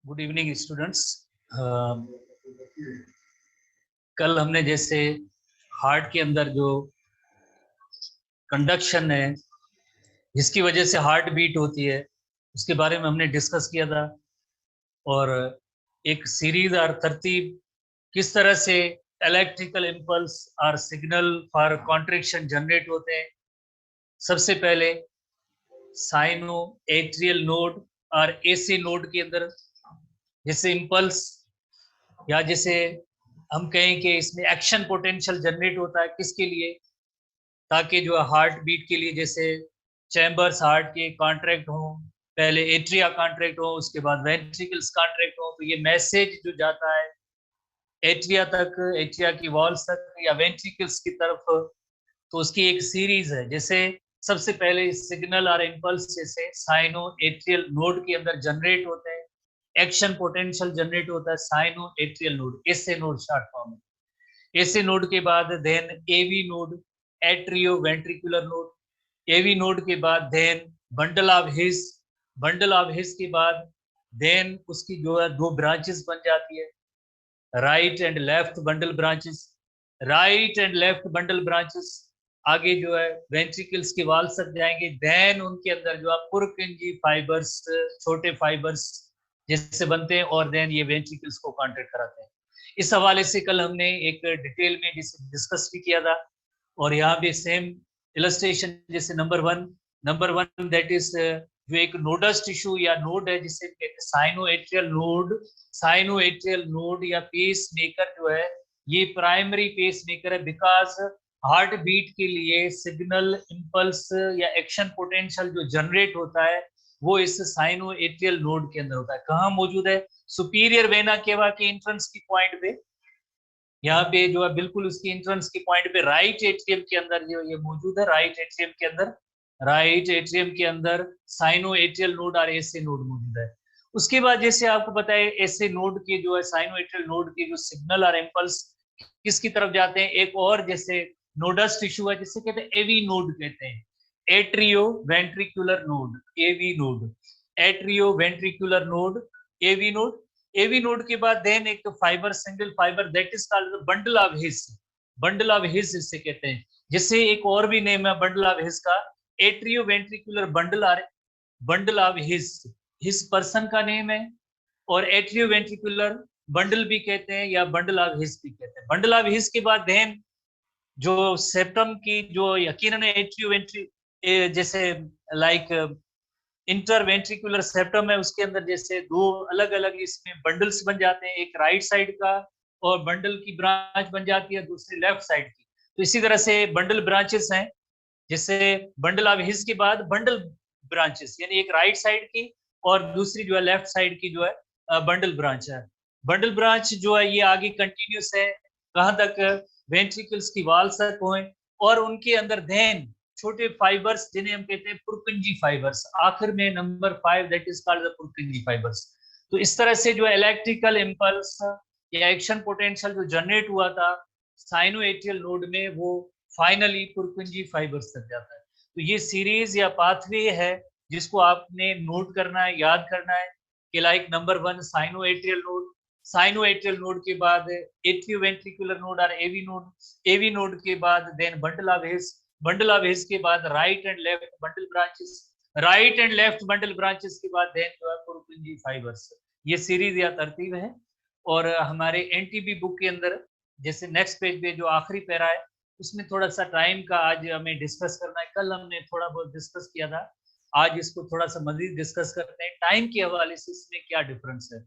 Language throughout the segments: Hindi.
Good evening students. कल हमने जैसे हार्ट के अंदर जो कंडक्शन है जिसकी वजह से हार्ट बीट होती है उसके बारे में हमने डिस्कस किया था, और एक सीरीज और तरतीब किस तरह से इलेक्ट्रिकल इम्पल्स और सिग्नल फॉर कॉन्ट्रैक्शन जनरेट होते हैं। सबसे पहले साइनो एट्रियल नोड और एसी नोड के अंदर जैसे इम्पल्स या जैसे हम कहें कि इसमें एक्शन पोटेंशियल जनरेट होता है, किसके लिए, ताकि जो हार्ट बीट के लिए जैसे चैम्बर्स हार्ट के कॉन्ट्रैक्ट हो, पहले एट्रिया कॉन्ट्रैक्ट हो, उसके बाद वेंट्रिकल्स कॉन्ट्रैक्ट हो, तो ये मैसेज जो जाता है एट्रिया तक, एट्रिया की वॉल्स तक या वेंट्रिकल्स की तरफ, तो उसकी एक सीरीज है। जैसे सबसे पहले सिग्नल और इम्पल्स जैसे साइनो एट्रियल नोड के अंदर जनरेट होते हैं, एक्शन पोटेंशियल जनरेट होता है sino atrial node, SA node short form में। एसी नोड के बाद then AV node, atrio ventricular node. AV node के बाद then bundle of His, bundle of His के बाद देन उसकी जो है दो ब्रांचेस बन जाती है, right and left bundle branches. Right and left bundle branches आगे जो है वेंट्रिकल्स की वाल तक जाएंगे, देन उनके अंदर जो है पुरकिंजी फाइबर्स, छोटे फाइबर्स जैसे बनते हैं, और देन ये वेंट्रिकल्स को कॉन्ट्रैक्ट कराते हैं। इस हवाले से कल हमने एक डिटेल में डिस्कस भी किया था, और यहाँ भी सेम इलस्ट्रेशन जैसे नंबर वन दैट इज जो एक नोडस टिश्यू या नोड है जिसे कहते हैं cyano atrial node. Cyano atrial node या पेस मेकर जो है ये प्राइमरी पेस मेकर है, बिकॉज हार्ट बीट के लिए सिग्नल इम्पल्स या एक्शन पोटेंशियल जो जनरेट होता है वो इस साइनो एट्रियल नोड के अंदर होता है। कहाँ मौजूद है? सुपीरियर वेना केवा के एंट्रेंस की पॉइंट पे, यहाँ पे जो है बिल्कुल उसकी एंट्रेंस की पॉइंट पे राइट एट्रियम के अंदर जो ये मौजूद है, राइट एट्रियम के अंदर, राइट एट्रियम के अंदर साइनो एट्रियल नोड और एसे नोड मौजूद है। उसके बाद जैसे आपको पता है एसे नोड के जो है साइनो एट्रियल नोड के जो सिग्नल और इम्पल्स किसकी तरफ जाते हैं, एक और जैसे नोडस टिश्यू है जिसे कहते हैं एवी नोड कहते हैं, atrio ventricular node, AV node, atrio ventricular node, AV node. AV node के बाद देन एक fibre, single fibre that is called bundle of His, bundle of His इसे कहते हैं। जिससे एक और भी नेम है बंडल ऑफ हिस का, एट्रियो वेंट्रिकुलर बंडल और बंडल ऑफ हिस पर्सन का नेम है, और एट्रियो वेंट्रिकुलर बंडल भी कहते हैं या बंडल ऑफ हिस भी कहते हैं। बंडल ऑफ हिस के बाद देन जो सेप्टम की जो यकीनन एट्रियो वेंट्री जैसे लाइक इंटरवेंट्रिकुलर सेप्टम है, उसके अंदर जैसे दो अलग अलग इसमें बंडल्स बन जाते हैं, एक राइट साइड का और बंडल की ब्रांच बन जाती है दूसरी लेफ्ट साइड की। तो इसी तरह से बंडल ब्रांचेस हैं, जैसे बंडल ऑफ हिस के बाद बंडल ब्रांचेस, यानी एक राइट साइड की और दूसरी जो है लेफ्ट साइड की जो है बंडल ब्रांच है। बंडल ब्रांच जो है ये आगे कंटिन्यूस है, कहाँ तक? वेंट्रिकल्स की वाल तक हो, और उनके अंदर देन छोटे फाइबर्स जिन्हें हम कहते हैं पुरकिंजी फाइबर्स, आखिर में number 5 that is called the पुरकिंजी fibres. तो इस तरह से जो इलेक्ट्रिकल इम्पल्स या एक्शन पोटेंशियल जो जनरेट हुआ था साइनो एट्रियल नोड में वो फाइनली पुरकिंजी फाइबर्स तक जाता है। तो ये सीरीज या पाथवे है जिसको आपने नोट करना है, याद करना है कि like number 1 cyano atrial node, sinoatrial node के बाद एट्रियोवेंट्रिकुलर नोड और एवी नोड के बाद देन बंडल ऑफ हिस के बाद right and left bundle branches, right and left bundle branches के बाद देन जो है पुरकुंजी फाइबर्स। ये सीरीज या तरतीब है। और हमारे एनटीबी बुक के अंदर जैसे नेक्स्ट पेज पे जो आखिरी पैरा है उसमें थोड़ा सा टाइम का आज हमें डिस्कस करना है। कल हमने थोड़ा बहुत डिस्कस किया था, आज इसको थोड़ा सा मजीद डिस्कस करते हैं टाइम के हवाले से इसमें क्या डिफरेंस है।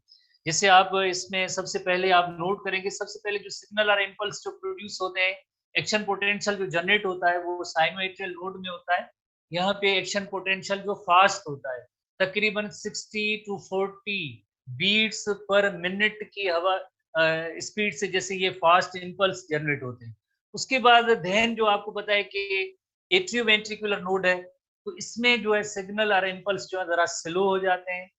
जैसे आप इसमें सबसे पहले आप नोट करेंगे, सबसे पहले जो सिग्नल और इम्पल्स जो प्रोड्यूस होते हैं, एक्शन पोटेंशियल जो जनरेट होता है वो साइनोएट्रियल नोड में होता है। यहाँ पे एक्शन पोटेंशियल जो फास्ट होता है तकरीबन 60 to 40 बीट्स पर मिनट की हवा स्पीड से जैसे ये फास्ट इम्पल्स जनरेट होते हैं। उसके बाद देन जो आपको पता है कि एट्रियोवेंट्रिकुलर नोड है, तो इसमें जो है सिग्नल और इम्पल्स जो है जरा स्लो हो जाते हैं।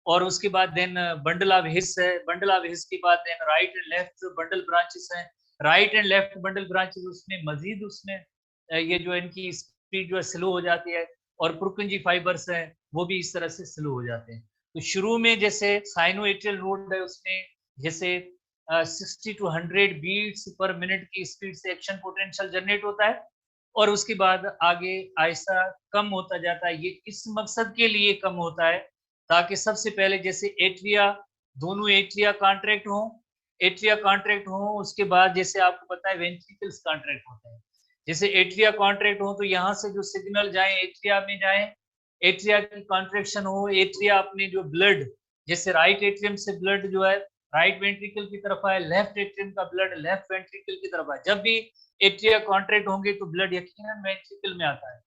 और उसके बाद देन बंडल ऑफ हिस है, बंडल ऑफ हिस के बाद then right and left bundle branches हैं, right and left bundle branches उसमें मजीद उसमें ये जो इनकी स्पीड जो है स्लो हो जाती है। और पुरकुंजी फाइबर्स हैं वो भी इस तरह से स्लो हो जाते हैं। तो शुरू में जैसे साइनोएट्रियल नोड है उसमें जैसे 60 to 100 बीट्स पर मिनट की स्पीड से एक्शन पोटेंशियल जनरेट होता है और उसके बाद आगे आहिस्ता कम होता जाता है। ये इस मकसद के लिए कम होता है ताकि सबसे पहले जैसे एट्रिया, दोनों एट्रिया कॉन्ट्रैक्ट हो, एट्रिया कॉन्ट्रैक्ट हो, उसके बाद जैसे आपको पता है वेंट्रिकल्स कॉन्ट्रैक्ट होते हैं। जैसे एट्रिया कॉन्ट्रैक्ट हो तो यहाँ से जो सिग्नल जाए एट्रिया में जाए, एट्रिया की कॉन्ट्रैक्शन हो, एट्रिया अपने जो ब्लड जैसे राइट एट्रियम से ब्लड जो है राइट वेंट्रिकल की तरफ आए, लेफ्ट एट्रियम का ब्लड लेफ्ट वेंट्रिकल की तरफ आए। जब भी एट्रिया कॉन्ट्रैक्ट होंगे तो ब्लड यकीनन वेंट्रिकल में आता है।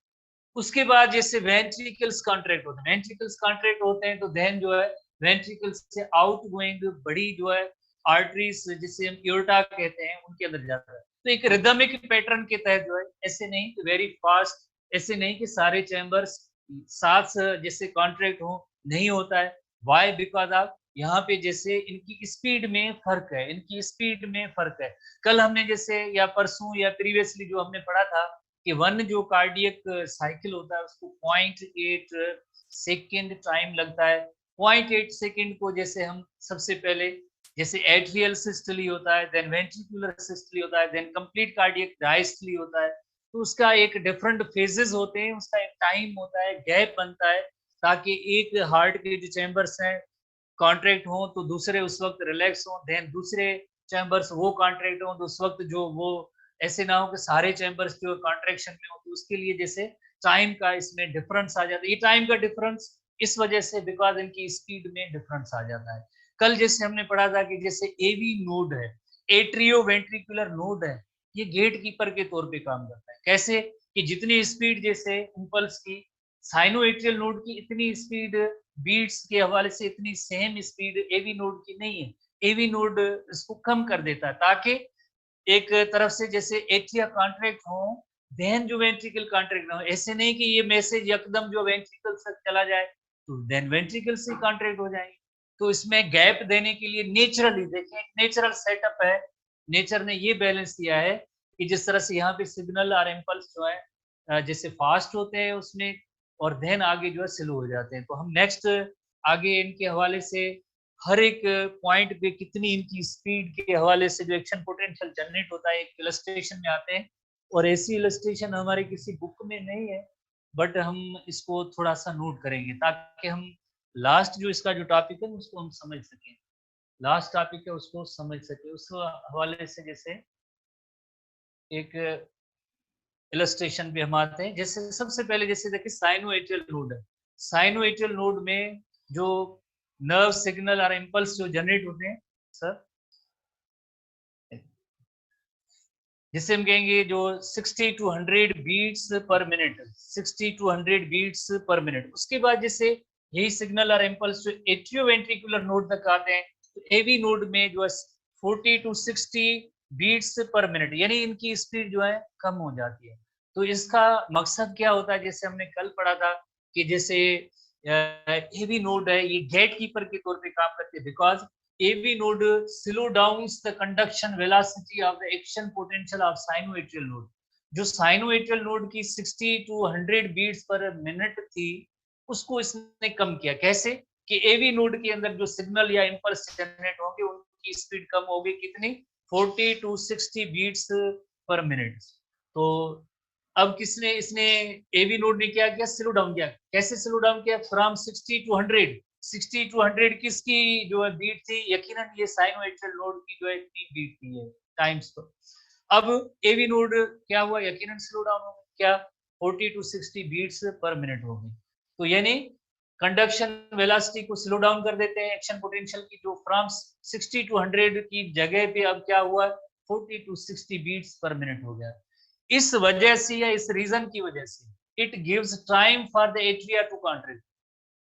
उसके बाद जैसे वेंट्रिकल्स कॉन्ट्रैक्ट होते हैं, वेंट्रिकल्स कॉन्ट्रैक्ट होते हैं तो देन जो है वेंट्रिकल्स से आउट गोइंग बड़ी जो है आर्टरीज जिसे हम एओर्टा कहते हैं उनके अंदर जाता है। तो एक रिदमिक पैटर्न के तहत जो है, ऐसे नहीं कि वेरी फास्ट, ऐसे नहीं कि सारे चैम्बर्स साथ जैसे कॉन्ट्रैक्ट हो, नहीं होता है। वाई? बिकॉज आप यहाँ पे जैसे इनकी स्पीड में फर्क है, इनकी स्पीड में फर्क है। कल हमने जैसे या परसों या प्रीवियसली जो हमने पढ़ा था कि वन जो कार्डियक साइकिल होता है उसको 0.8 सेकेंड टाइम लगता है। 0.8 सेकेंड को जैसे हम सबसे पहले जैसे एट्रियल सिस्टली होता है, देन वेंट्रिकुलर सिस्टली होता है, देन कंप्लीट कार्डियक डायस्टली होता है। तो उसका एक डिफरेंट फेजेस होते हैं, उसका एक टाइम होता है, गैप बनता है ताकि एक हार्ट के जो चैम्बर्स हैं कॉन्ट्रैक्ट हो तो दूसरे उस वक्त रिलैक्स हो, देन दूसरे चैम्बर्स वो कॉन्ट्रैक्ट हो तो उस वक्त जो वो ऐसे ना हो कि सारे चैम्बर्स जो कॉन्ट्रैक्शन में हो। तो उसके लिए जैसे टाइम का इसमें डिफरेंस आ जाता है। ये टाइम का डिफरेंस इस वजह से बिकॉज इनकी स्पीड में डिफरेंस आ जाता है। कल जैसे हमने पढ़ा था कि जैसे एवी नोड है, एट्रियो वेंट्रिकुलर नोड है, ये गेट कीपर के तौर पे काम करता है। कैसे? कि जितनी स्पीड जैसे इम्पल्स की साइनोएट्रियल नोड की इतनी स्पीड बीट्स के हवाले से इतनी सेम स्पीड एवी नोड की नहीं है। एवी नोड इसको कम कर देता है ताकि एक तरफ से जैसे एट्रिया कॉन्ट्रैक्ट हो, देन जो वेंट्रिकल कॉन्ट्रैक्ट ना हो। ऐसे नहीं कि ये मैसेज एकदम जो वेंट्रिकल तक चला जाए तो देन वेंट्रिकल से कॉन्ट्रैक्ट हो जाएंगे। तो इसमें गैप देने के लिए नेचुरली देखिए नेचुरल सेटअप है, नेचर ने ये बैलेंस किया है कि जिस तरह से यहाँ पे सिग्नल और इम्पल्स जो है जैसे फास्ट होते हैं उसमें और देन आगे जो है स्लो हो जाते हैं। तो हम नेक्स्ट आगे इनके हवाले से हर एक पॉइंट पे कितनी इनकी स्पीड के हवाले से जो एक्शन पोटेंशियल जनरेट होता है एक इलस्ट्रेशन में आते हैं। और ऐसी इलस्ट्रेशन हमारे किसी बुक में नहीं है, बट हम इसको थोड़ा सा नोट करेंगे ताकि हम लास्ट जो इसका जो टॉपिक है उसको हम समझ सकें, लास्ट टॉपिक है उसको समझ सके। उस हवाले से जैसे एक इलस्ट्रेशन भी हम आते हैं। जैसे सबसे पहले जैसे देखिए साइनोएट्रियल नोड है, साइनोएट्रियल नोड में जो नर्व सिग्नल और इम्पल्स जो जनरेट होते हैं सर, जिसे हम कहेंगे जो 60 to 100 beats per minute, 60 to 100 beats per minute. उसके बाद जैसे यही सिग्नल और इम्पल्स जो एट्रियोवेंट्रिकुलर नोड तक आते हैं तो एवी नोड में जो है 40 to 60 बीट्स पर मिनट, यानी इनकी स्पीड जो है कम हो जाती है। तो इसका मकसद क्या होता है? जैसे हमने कल पढ़ा था कि जैसे एवी नोड है ये गेट कीपर के तौर पे काम करते हैं because AV node slow downs the conduction velocity of the action potential of sinoatrial node। जो साइनोएट्रियल नोड की 60 to 100 बीट्स पर मिनट थी उसको इसने कम किया। कैसे? कि AV नोड के अंदर जो सिग्नल या इम्पल्स जनरेट होंगे की स्पीड कम होगी कितनी, 40 to 60 बीट्स पर मिनट। तो अब किसने इसने एवी नोड ने क्या किया, स्लो डाउन किया। कैसे स्लो डाउन किया, फ्रॉम 60 to 100। 60 to 100 किसकी जो है बीट थी, यकीनन ये साइनोएट्रियल नोड की जो है इतनी बीट थी है टाइम्स पर। अब एवी नोड क्या हुआ, यकीनन स्लो डाउन हो गया, क्या 40 to 60 बीट्स पर मिनट हो गई। तो यानी कंडक्शन वेलोसिटी को स्लो डाउन कर देते हैं, एक्शन पोटेंशियल की जो फ्रॉम 60 to 100 की जगह पे अब क्या हुआ, 40 to 60 बीट्स पर मिनट हो गया। इस वजह से या इस रीजन की वजह से it gives time for the atria to contract.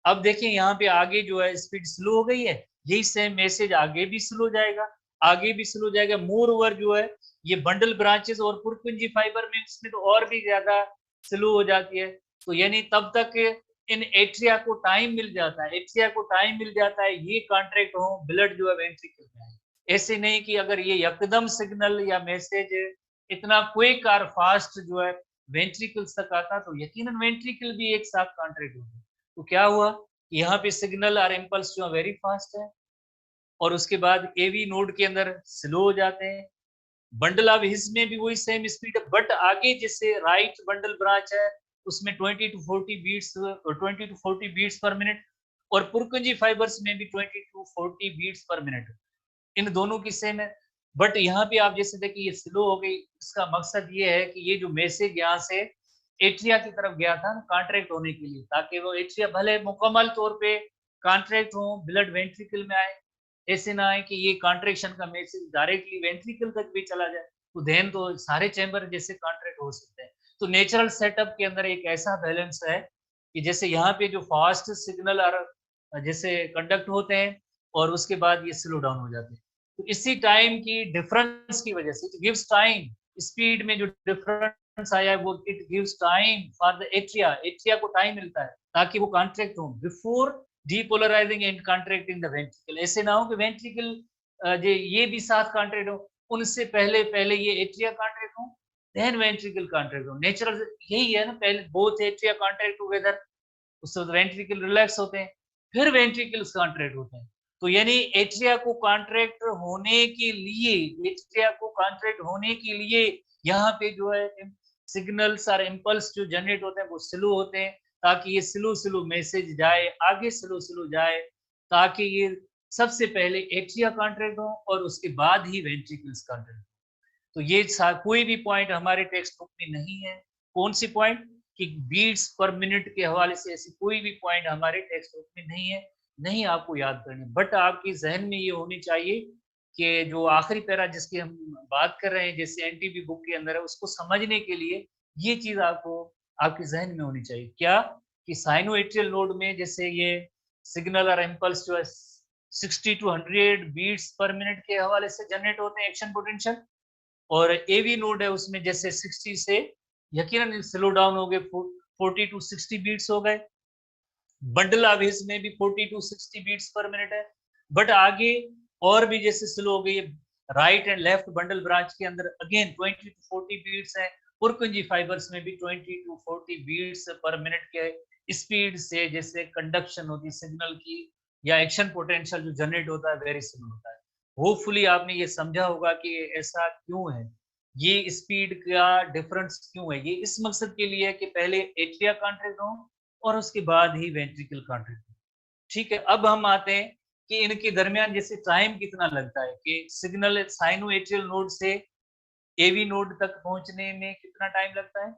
अब देखिए यहाँ पे आगे जो है स्पीड स्लो हो गई है, यही सेम मैसेज आगे भी स्लो जाएगा, आगे भी स्लो जाएगा। मोर ओवर जो है ये बंडल ब्रांचेस और पुरकुंजी फाइबर में इसमें तो और भी ज्यादा स्लो हो जाती है। तो यानी तब तक इन एट्रिया को टाइम मिल जाता है, एट्रिया को टाइम मिल जाता है ये कॉन्ट्रैक्ट हो, ब्लड जो है वेंट्रिकल में आए। ऐसे नहीं कि अगर ये एकदम सिग्नल या मैसेज इतना क्विक और फास्ट जो है वेंट्रिकल्स तक आता तो यकीनन वेंट्रिकल भी एक साथ कॉन्ट्रैक्ट होगा। तो क्या हुआ, यहाँ पे सिग्नल और इम्पल्स जो वेरी फास्ट है और उसके बाद एवी नोड के अंदर स्लो हो जाते हैं। बंडल ऑफ हिस में भी वही सेम स्पीड है, बट आगे जैसे राइट बंडल ब्रांच है उसमें 20 to 40 बीट्स पर मिनट, और पुरकुंजी फाइबर्स में भी 20 to 40 बीट्स पर मिनट, इन दोनों की सेम है। बट यहाँ पे आप जैसे देखिए ये स्लो हो गई, इसका मकसद ये है कि ये जो मैसेज यहाँ से एट्रिया की तरफ गया था कॉन्ट्रैक्ट होने के लिए, ताकि वो एट्रिया भले मुकम्मल तौर पे कॉन्ट्रैक्ट हो, ब्लड वेंट्रिकल में आए। ऐसे ना है कि ये कॉन्ट्रैक्शन का मैसेज डायरेक्टली वेंट्रिकल तक भी चला जाए, तो देन तो सारे चैम्बर जैसे कॉन्ट्रैक्ट हो सकते हैं। तो नेचुरल सेटअप के अंदर एक ऐसा बैलेंस है कि जैसे यहाँ पे जो फास्ट सिग्नल और जैसे कंडक्ट होते हैं और उसके बाद ये स्लो डाउन हो जाते हैं। तो इसी टाइम की डिफरेंस की वजह से इट गिव्स टाइम, स्पीड में जो डिफरेंस आया है वो it gives time for the atria, atria को टाइम मिलता है ताकि वो कॉन्ट्रैक्ट हो before depolarising and contracting the ventricle. ऐसे ना हो कि वेंट्रिकल ये भी साथ कॉन्ट्रैक्ट हो, उनसे पहले पहले ये एट्रिया कॉन्ट्रैक्ट हो, देन वेंट्रिकल कॉन्ट्रैक्ट हो। नेचुरल यही है ना, पहले बोथ एट्रिया कॉन्ट्रैक्ट टुगेदर, उससे वेंट्रिकल रिलैक्स होते हैं, फिर वेंट्रिकल्स कॉन्ट्रैक्ट होते हैं। तो यानी एट्रिया को कॉन्ट्रैक्ट होने के लिए, एट्रिया को कॉन्ट्रैक्ट होने के लिए यहाँ पे जो है सिग्नल्स और इम्पल्स जो जनरेट होते हैं वो स्लो होते हैं, ताकि ये स्लो स्लो मैसेज जाए आगे, स्लो स्लो जाए, ताकि ये सबसे पहले एट्रिया कॉन्ट्रैक्ट हो और उसके बाद ही वेंट्रिकल्स कॉन्ट्रैक्ट। तो ये कोई भी पॉइंट हमारे टेक्स्ट बुक में नहीं है। कौन सी पॉइंट, कि बीट्स पर मिनट के हवाले से ऐसी कोई भी पॉइंट हमारे टेक्स्ट बुक में नहीं है, नहीं आपको याद करनी। बट आपकी जहन में ये होनी चाहिए कि जो आखिरी पैरा जिसकी हम बात कर रहे हैं, जैसे एनटीबी बुक के अंदर है, उसको समझने के लिए ये चीज आपको आपके जहन में होनी चाहिए। क्या, कि साइनोएट्रियल नोड में जैसे ये सिग्नल और इम्पल्स जो है 60 to 100 बीट्स पर मिनट के हवाले से जनरेट होते हैं एक्शन पोटेंशियल, और एवी नोड है उसमें जैसे 60 से यकीनन स्लो डाउन हो गए, 40 to 60 बीट्स हो गए। बंडल ऑफ हिस में भी 40 to 60 बीट्स पर मिनट है, बट आगे और भी जैसे स्लो हो गई, right and left bundle branch के अंदर अगेन 20 to 40 बीट्स है, पुरकुंजी फाइबर्स में भी 20 to 40 बीट्स पर मिनट के स्पीड से जैसे कंडक्शन होती है सिग्नल की या एक्शन पोटेंशियल जो जनरेट होता है वेरी सिमिलर होता है। होपफुली आपने ये समझा होगा कि ऐसा क्यों है, ये स्पीड का डिफरेंस क्यों है। ये इस मकसद के लिए है कि पहले एट्रिया कॉन्ट्रैक्ट हो और उसके बाद ही वेंट्रिकल कॉन्ट्रैक्ट हो। ठीक है, अब हम आते हैं कि इनके दरमियान जैसे टाइम कितना लगता है, कि सिग्नल साइनोएट्रियल नोड से एवी नोड तक पहुंचने में कितना टाइम लगता है,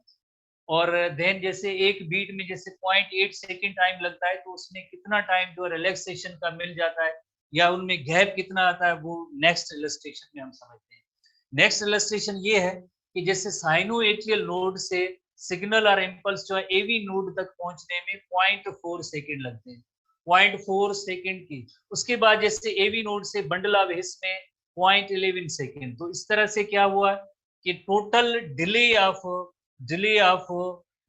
और देन जैसे एक बीट में जैसे 0.8 सेकेंड टाइम लगता है, तो उसमें कितना टाइम जो रिलैक्सेशन का मिल जाता है या उनमें गैप कितना आता है, वो नेक्स्ट इलस्ट्रेशन में हम समझते हैं। नेक्स्ट इलस्ट्रेशन ये है कि जैसे साइनोएट्रियल नोड से सिग्नल और इम्पल्स जो है एवी नोड तक पहुंचने में 0.4 सेकेंड लगते हैं, 0.4 सेकेंड की। उसके बाद जैसे एवी नोड से बंडल ऑफ हिस में 0.11 सेकेंड। तो इस तरह से क्या हुआ कि total delay of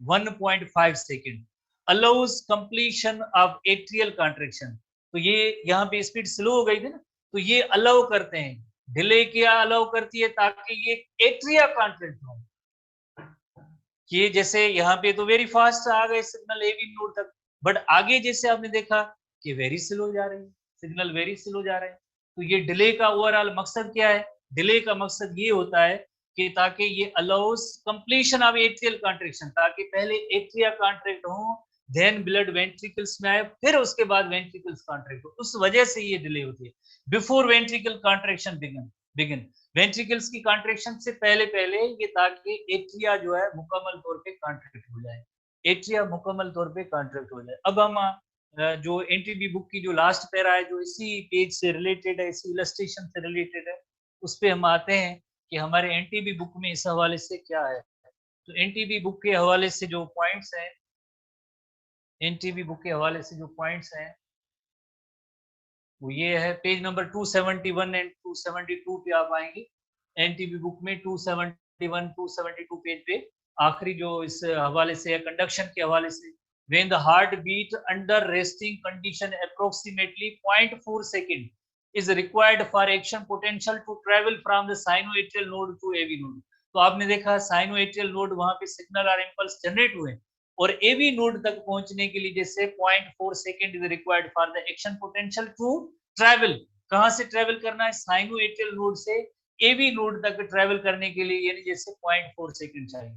1.5 second allows completion of atrial contraction. तो ये यहाँ पे स्पीड स्लो हो गई थी ना, तो ये अलाउ करते हैं, डिले क्या अलाउ करती है, ताकि ये एट्रिया कॉन्ट्रैक्ट हो। ये जैसे यहाँ पे तो वेरी फास्ट आ गए सिग्नल एवी नोड तक, बट आगे जैसे आपने देखा कि वेरी स्लो जा रहे हैं, सिग्नल वेरी स्लो जा रहे हैं। तो ये डिले का ओवरऑल मकसद क्या है? डिले का मकसद ये होता है कि ताकि ये allow us completion of atrial contraction, ताकि पहले एट्रिया कॉन्ट्रैक्ट हो, देन ब्लड वेंट्रिकल्स में आए, फिर उसके बाद वेंट्रिकल्स कॉन्ट्रैक्ट हो। उस वजह से ये डिले होती है। Before ventricle contraction begin ventricles की कॉन्ट्रैक्शन से पहले पहले ये, ताकि एट्रिया जो है मुकम्मल तौर पे कॉन्ट्रैक्ट हो जाए, एट्रिया मुकम्मल तौर पे कॉन्ट्रैक्ट हो जाए। अब हम जो एनटीबी बुक की जो लास्ट पैरा है, जो इसी पेज से रिलेटेड है, इसी इलस्ट्रेशन से रिलेटेड है, उस पे हम आते हैं कि हमारे एनटीबी बुक में इस हवाले से क्या है। तो एनटीबी बुक के हवाले से जो पॉइंट्स हैं, एनटीबी बुक के हवाले से जो पॉइंट्स हैं वो ये है, पेज नंबर 271 एंड 272 पे आप आएंगे। एनटीबी बुक में 271 272 पेज पे आखिरी जो इस हवाले से है, कंडक्शन के हवाले से, when the heart beat under resting condition approximately 0.4 second is required for action potential to travel from the sinoatrial node to AV node। तो आपने देखा साइनोएट्रियल नोड, वहां पे सिग्नल और इंपल्स जनरेट हुए, और एवी नोड तक पहुंचने के लिए जैसे 0.4 second is required for the action potential to travel. कहां से ट्रैवल करना है? साइनोएट्रियल नोड से एवी नोड तक ट्रैवल करने के लिए यानी जैसे 0.4 सेकेंड चाहिए।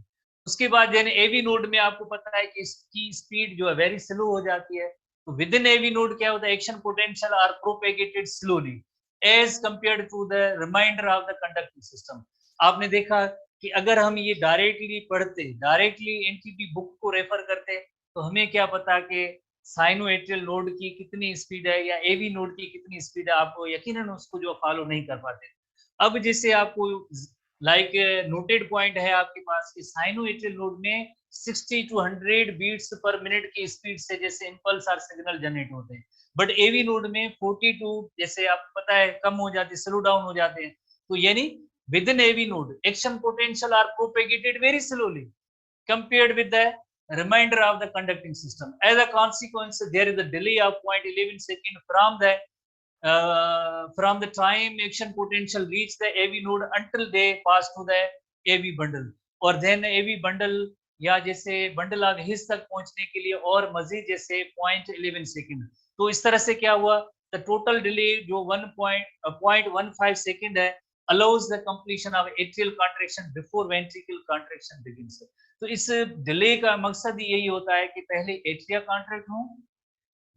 उसके बाद यानी एवी नोड में आपको पता है कि इसकी स्पीड जो है वेरी स्लो हो जाती है। तो विद इन एवी नोड क्या होता है? Action potential are propagated slowly as compared to the remainder of the conducting system. आपने देखा कि अगर हम ये डायरेक्टली पढ़ते, डायरेक्टली एनटीपी बुक को रेफर करते, तो हमें क्या पता कि साइनोएट्रियल नोड की कितनी स्पीड है या एवी नोड की कितनी स्पीड है, आपको यकीनन उसको जो फॉलो नहीं कर पाते। अब जैसे आपको लाइक नोटेड पॉइंट है आपके पास कि साइनोएट्रियल नोड में 60 टू 100 बीट्स पर मिनट की स्पीड से जैसे इंपल्स और सिग्नल जनरेट होते हैं, बट एवी नोड में 42 जैसे आपको पता है कम हो जाते, स्लो डाउन हो जाते हैं। तो यानी within AV node action potential are propagated very slowly compared with the remainder of the conducting system. As a consequence, there is a delay of 0.11 second from the time action potential reach the AV node until they pass to the AV bundle, और then AV bundle या जैसे बंडल ऑफ हिस तक पहुंचने के लिए और मजीद जैसे 0.11 सेकेंड। तो इस तरह से क्या हुआ? द टोटल डिले जो 1.15 सेकेंड है allows the completion of atrial contraction before ventricle contraction begins। तो इस डिले का मकसद यही होता है कि पहले एट्रिया कॉन्ट्रैक्ट हो,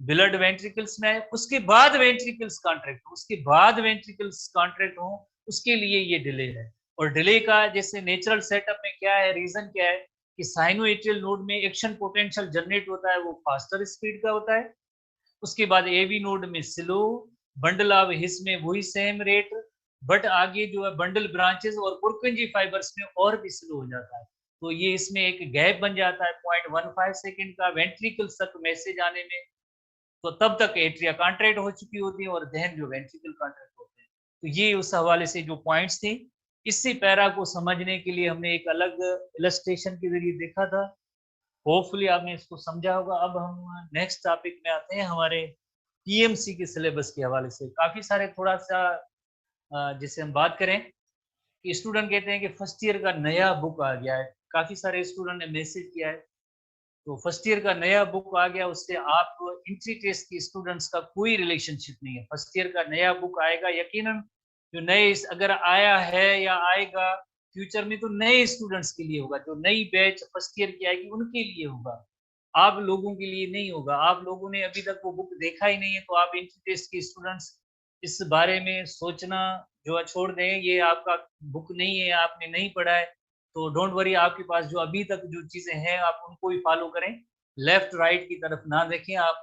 ब्लड वेंट्रिकल्स में आए, उसके बाद वेंट्रिकल्स कॉन्ट्रैक्ट हो, उसके बाद वेंट्रिकल्स कॉन्ट्रैक्ट हो, उसके लिए ये डिले है। और डिले का जैसे नेचुरल सेटअप में क्या है, रीजन क्या है कि साइनोएट्रियल नोड में एक्शन पोटेंशियल जनरेट होता है, वो फास्टर स्पीड का होता है। उसके बाद एवी नोड में स्लो, बंडल ऑफ हिस में वही सेम रेट, बट आगे जो है बंडल ब्रांचेस और पुरकुंजी फाइबर्स में और भी स्लो हो जाता है। तो ये इसमें एक गैप बन जाता है 0.15 सेकेंड का वेंट्रिकल्स तक मैसेज आने में। तो तब तक एट्रिया कॉन्ट्रैक्ट हो चुकी होती है और देन जो वेंट्रिकल कॉन्ट्रैक्ट होते हैं। तो ये उस हवाले से जो पॉइंट्स थे, इसी पैरा को समझने के लिए हमने एक अलग इलस्ट्रेशन के जरिए देखा था। होपफुली आपने इसको समझा होगा। अब हम नेक्स्ट टॉपिक में आते हैं, हमारे पीएमसी के सिलेबस के हवाले से। काफी सारे थोड़ा सा जैसे हम बात करें कि स्टूडेंट कहते हैं कि फर्स्ट ईयर का नया बुक आ गया है, काफी सारे स्टूडेंट ने मैसेज किया है। तो फर्स्ट ईयर का नया बुक आ गया, उससे आप एंट्री टेस्ट के स्टूडेंट्स का कोई रिलेशनशिप नहीं है। फर्स्ट ईयर का नया बुक आएगा, यकीनन जो नए अगर आया है या आएगा फ्यूचर में, तो नए स्टूडेंट्स के लिए होगा। जो नई बैच फर्स्ट ईयर की आएगी उनके लिए होगा, आप लोगों के लिए नहीं होगा। आप लोगों ने अभी तक वो बुक देखा ही नहीं है, तो आप एंट्री टेस्ट के स्टूडेंट्स इस बारे में सोचना जो है छोड़ दें। ये आपका बुक नहीं है, आपने नहीं पढ़ा है, तो डोंट वरी। आपके पास जो अभी तक जो चीजें हैं आप उनको ही फॉलो करें, लेफ्ट राइट की तरफ ना देखें। आप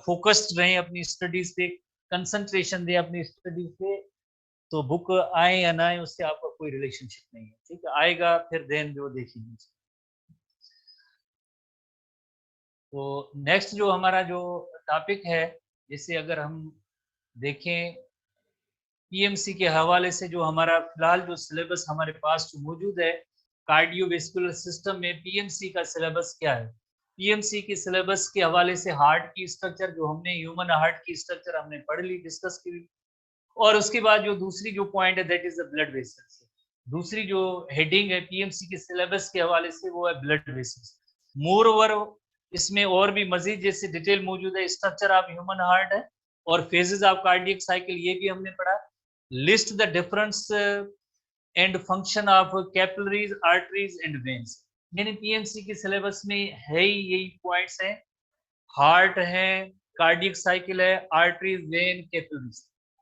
फोकस्ड रहें अपनी स्टडीज पे, कंसंट्रेशन दें अपनी स्टडीज पे। तो बुक आए या ना आए उससे आपका कोई रिलेशनशिप नहीं है, ठीक है? आएगा फिर देन जो देखेंगे। तो नेक्स्ट जो हमारा जो टॉपिक है, जैसे अगर हम देखें पीएमसी के हवाले से, जो हमारा फिलहाल जो सिलेबस हमारे पास जो मौजूद है कार्डियोवैस्कुलर सिस्टम में, पीएमसी का सिलेबस क्या है? पीएमसी के सिलेबस के हवाले से हार्ट की स्ट्रक्चर, जो हमने ह्यूमन हार्ट की स्ट्रक्चर हमने पढ़ ली, डिस्कस की। और उसके बाद जो दूसरी जो पॉइंट है that is the blood vessels. दूसरी जो हेडिंग है पीएमसी के सिलेबस के हवाले से वो है ब्लड वेसल्स। मोर ओवर इसमें और भी मजीद जैसे डिटेल मौजूद है, स्ट्रक्चर ऑफ ह्यूमन हार्ट है, और फेजेस ऑफ कार्डियक साइकिल ये भी हमने पढ़ा। List the difference and function of capillaries, arteries and veins. यानी पीएमसी के सिलेबस में है ही यही पॉइंट्स हैं, हार्ट है, कार्डियक साइकिल है, आर्टरीज, वेन, कैपिलरीज,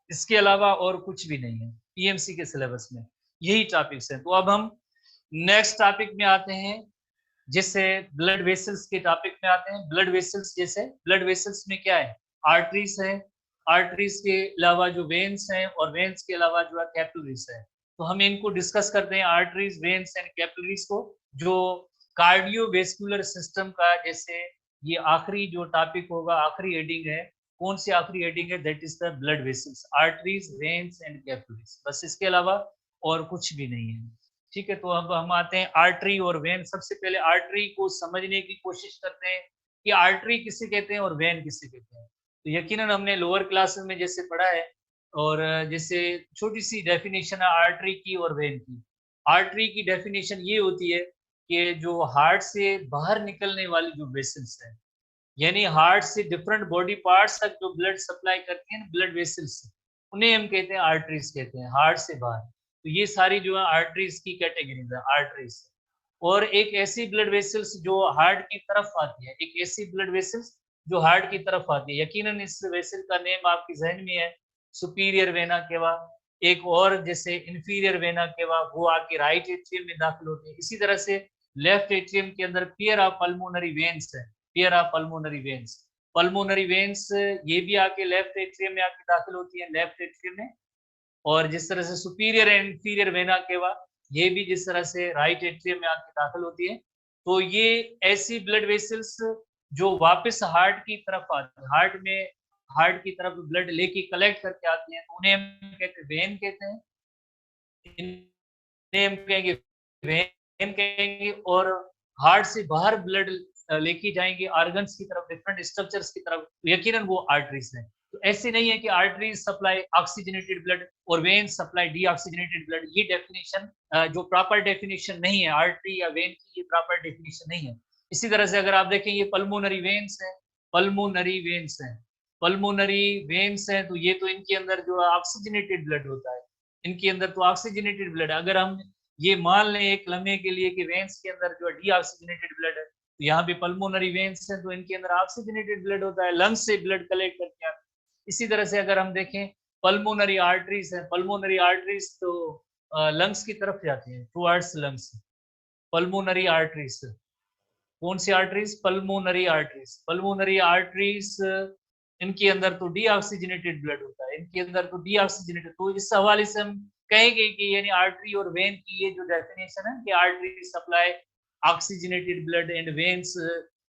इसके अलावा और कुछ भी नहीं है पीएमसी के सिलेबस में, यही टॉपिक्स हैं। तो अब हम नेक्स्ट टॉपिक में आते हैं, जिससे ब्लड वेसल्स के टॉपिक में आते हैं। ब्लड वेसल्स, जैसे ब्लड वेसल्स में क्या है, आर्टरीज है, आर्टरीज के अलावा जो वेन्स हैं, और वेन्स के अलावा जो है कैपिलरीज है। तो हम इनको डिस्कस करते हैं, आर्टरीज, वेन्स एंड कैपिलरीज को, जो कार्डियोवेस्कुलर सिस्टम का, जैसे ये आखिरी जो टॉपिक होगा, आखिरी हेडिंग है। कौन सी आखिरी हेडिंग है? That is the blood vessels, arteries, veins and capillaries, बस इसके अलावा और कुछ भी नहीं है। ठीक है, तो अब हम आते हैं आर्टरी और वेन। सबसे पहले आर्टरी को समझने की कोशिश करते हैं कि आर्टरी किसे कहते हैं और वेन किसे कहते हैं। तो यकीनन हमने लोअर क्लासेस में जैसे पढ़ा है, और जैसे छोटी सी डेफिनेशन है आर्टरी की और वेन की। आर्टरी की डेफिनेशन ये होती है कि जो हार्ट से बाहर निकलने वाली जो वेसल्स है, यानी हार्ट से डिफरेंट बॉडी पार्ट्स तक जो ब्लड सप्लाई करती है, ब्लड वेसल्स, उन्हें हम कहते हैं आर्टरीज कहते हैं, हार्ट से बाहर। तो ये सारी जो है आर्टरीज की कैटेगरीज है, आर्टरीज। और एक ऐसी ब्लड वेसल्स जो हार्ट की तरफ आती है, एक ऐसी ब्लड वेसल्स जो हार्ट की तरफ आती है, यकीनन इस वेसल का नेम आपकी जहन में है, सुपीरियर वेना केवा। एक और जैसे इंफीरियर वेना केवा, वो आपके राइट एट्रियम में दाखिल होते हैं। इसी तरह से लेफ्ट एट्रियम के अंदर पेयर ऑफ पल्मोनरी वेन्स है, pair of pulmonary veins. Pulmonary veins ये भी आके लेफ्ट एट्रियम में आके दाखिल होती है, लेफ्ट एट्रियम में। और जिस तरह से superior and inferior vena cava, ये भी जिस तरह से राइट एट्रियम में आके दाखिल होती है। तो ये ऐसी ब्लड वेसल्स जो वापस हार्ट की तरफ आती है, हार्ट की तरफ ब्लड लेके कलेक्ट करके आती हैं, तो उन्हें हम कहते हैं वेन कहते हैं, इन्हें हम कहेंगे वेन कहेंगे। और हार्ट से बाहर ब्लड लेके जाएंगे ऑर्गन्स की तरफ, डिफरेंट स्ट्रक्चर्स की तरफ, तो यकीनन वो आर्टरीज हैं। तो ऐसे नहीं है कि आर्टरीज सप्लाई ऑक्सीजनेटेड ब्लड और वेन सप्लाई डीऑक्सीजनेटेड ब्लड, ये डेफिनेशन जो प्रॉपर डेफिनेशन नहीं है आर्टरी या वेन की, ये प्रॉपर डेफिनेशन नहीं है। इसी तरह से अगर आप देखें, ये पल्मोनरी वेन्स हैं, पल्मोनरी वेन्स हैं, पल्मोनरी वेन्स हैं, तो ये तो इनके अंदर जो ऑक्सीजनेटेड ब्लड होता है, इनके अंदर तो ऑक्सीजनेटेड ब्लड है। अगर हम ये मान लें एक लम्हे के लिए कि वेन्स के अंदर जो डीऑक्सीजनेटेड ब्लड है, तो यहाँ पे पल्मोनरी वेन्स है, तो इनके अंदर ऑक्सीजनेटेड ब्लड होता है, लंग्स से ब्लड कलेक्ट करके आते हैं। इसी तरह से अगर हम देखें पल्मोनरी आर्टरीज है, पल्मोनरी आर्टरीज तो लंग्स की तरफ जाती है, टुवर्ड्स लंग्स। पल्मोनरी आर्टरीज, कौन सी arteries? Pulmonary arteries. Pulmonary arteries इनके अंदर तो डीऑक्सीजनेटेड ब्लड होता है, इनके अंदर तो डीऑक्सीजनेटेड। तो इस हवाले से हम कहेंगे कि यानी आर्टरी और वेन की ये जो डेफिनेशन है कि artery supply oxygenated blood and veins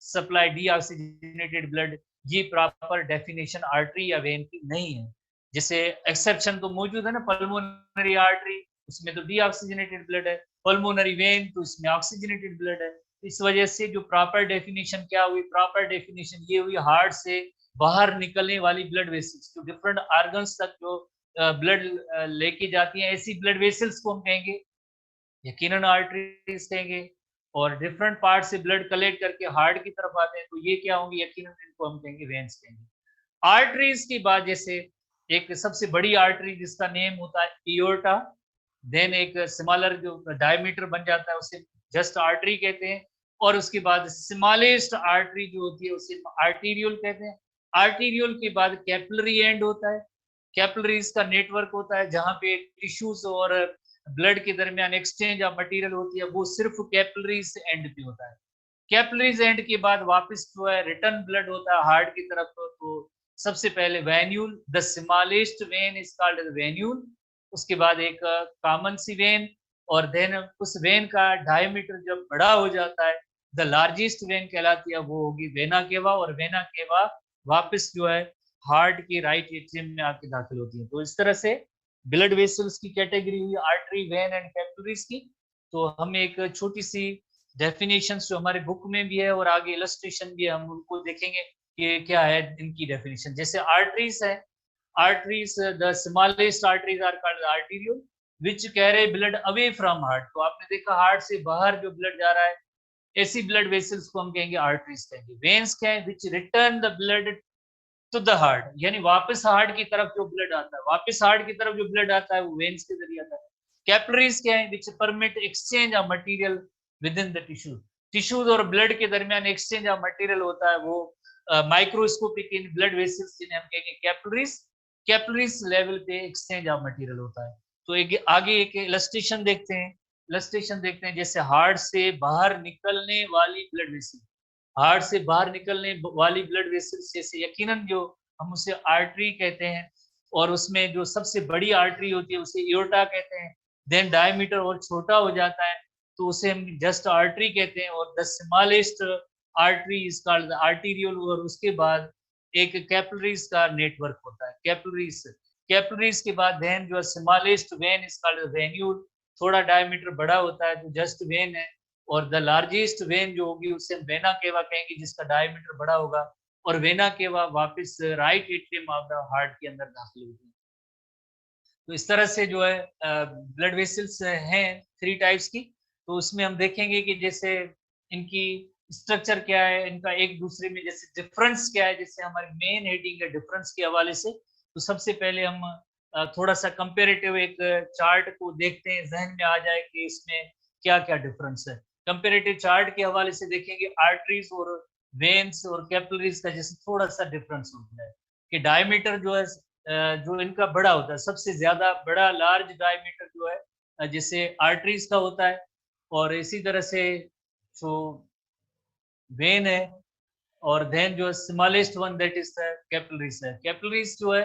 supply deoxygenated blood, ये प्रॉपर डेफिनेशन आर्टरी या वेन की नहीं है। जैसे एक्सेप्शन तो मौजूद है ना, पल्मोनरी आर्टरी उसमें तो डीऑक्सीजनेटेड ब्लड है, पल्मोनरी वेन तो इसमें ऑक्सीजनेटेड ब्लड है। इस वजह से जो प्रॉपर डेफिनेशन क्या हुई, प्रॉपर डेफिनेशन ये हुई हार्ट से बाहर निकलने वाली ब्लड वेसल्स जो डिफरेंट ऑर्गन्स तक जो ब्लड लेके जाती हैं, ऐसी ब्लड वेसल्स को हम कहेंगे यकीनन आर्टरीज कहेंगे। और डिफरेंट पार्ट से ब्लड कलेक्ट करके हार्ट की तरफ आते हैं, तो ये क्या होंगे? यकीनन इनको हम कहेंगे वेन्स कहेंगे। आर्टरीज की बात, जैसे एक सबसे बड़ी आर्टरी जिसका नेम होता है एओर्टा, देन एक स्मॉलर जो डायमीटर बन जाता है उसे जस्ट आर्टरी कहते हैं, और उसके बाद स्मॉलेस्ट आर्टरी जो होती है उसे आर्टीरियोल कहते हैं। आर्टीरियोल के बाद कैपिलरी एंड होता है, कैपिलरीज का नेटवर्क होता है जहां पे टिश्यूज और ब्लड के दरमियान एक्सचेंज ऑफ मटेरियल होती है, वो सिर्फ कैपिलरीज एंड पे होता है। कैपिलरीज एंड के बाद वापस जो है रिटर्न ब्लड होता है हार्ट की तरफ। तो सबसे पहले venule, the smallest when is called venule, उसके बाद एक कॉमन सी वेन, और देन उस वेन का डायमीटर जब बड़ा हो जाता है, द लार्जेस्ट वेन कहलाती है, वो होगी वेना केवा। और वेना केवा वापस जो है हार्ट के राइट एट्रियम में आके दाखिल होती है। तो इस तरह से ब्लड वेसल्स की कैटेगरी हुई आर्टरी, वेन एंड कैपिलरीज की। तो हम एक छोटी सी डेफिनेशन जो हमारे बुक में भी है और आगे इलस्ट्रेशन भी है, हम उनको देखेंगे कि क्या है इनकी डेफिनेशन। जैसे आर्टरीज है, arteries, the smallest arteries are called arteriole which carry blood away from heart। तो आपने देखा हार्ट से बाहर जो ब्लड जा रहा है, ऐसी ब्लड वेसल्स को हम कहेंगे आर्टरीज कहेंगे। वेन्स क्या है? which return the blood to the heart, यानी वापस हार्ट की तरफ जो ब्लड आता है, वापस हार्ट की तरफ जो ब्लड आता है वो वेन्स के जरिए आता है। कैपिलरीज क्या है? Which permit exchange of material within the tissue. Tissues और ब्लड के दरमियान एक्सचेंज ऑफ मटेरियल होता है, वो माइक्रोस्कोपिक इन ब्लड वेसल्स जिन्हें हम कहेंगे कैपिलरीज। कैपिलरीज लेवल पे एक्सचेंज ऑफ मटेरियल होता है। तो एक आगे एक इलस्ट्रेशन देखते हैं। इलस्ट्रेशन देखते हैं जैसे हार्ट से बाहर निकलने वाली ब्लड वेसल, हार्ट से बाहर निकलने वाली ब्लड वेसल्स जैसे यकीनन जो हम उसे आर्टरी कहते हैं, और उसमें जो सबसे बड़ी आर्टरी होती है उसे एओर्टा कहते हैं। देन डायमीटर और छोटा हो जाता है तो उसे हम जस्ट आर्टरी कहते हैं, और the smallest artery is called arterial. और उसके बाद एक कैपिलरीज का नेटवर्क होता है, कैपिलरीज। कैपिलरीज के बाद देन जो smallest when is called venule, थोड़ा डायमीटर बड़ा होता है तो जस्ट वेन है। और द लार्जेस्ट वेन जो होगी उसे हम वेना केवा कहेंगे, जिसका डायमीटर बड़ा होगा। और वेना केवा वापस right atrium of the heart के अंदर दाखिल होगी। तो इस तरह से जो है ब्लड वेसल्स हैं 3 टाइप्स की। तो उसमें हम देखेंगे कि जैसे इनकी स्ट्रक्चर क्या है, इनका एक दूसरे में जैसे डिफरेंस क्या है, जैसे हमारी मेन हेडिंग है डिफरेंस के हवाले से। तो सबसे पहले हम थोड़ा सा कंपेरेटिव एक चार्ट को देखते हैं, जहन में आ जाए कि इसमें क्या क्या डिफरेंस है। कंपेरेटिव चार्ट के हवाले से देखेंगे आर्टरीज और वेन्स और कैपिलरीज का जैसे थोड़ा सा डिफरेंस होता है कि डायमीटर जो है जो इनका बड़ा होता है, सबसे ज्यादा बड़ा लार्ज डायमीटर जो है जैसे आर्टरीज का होता है। और इसी तरह से जो वेन है, और देन जो smallest one that is capillaries है। कैपिलरीज जो है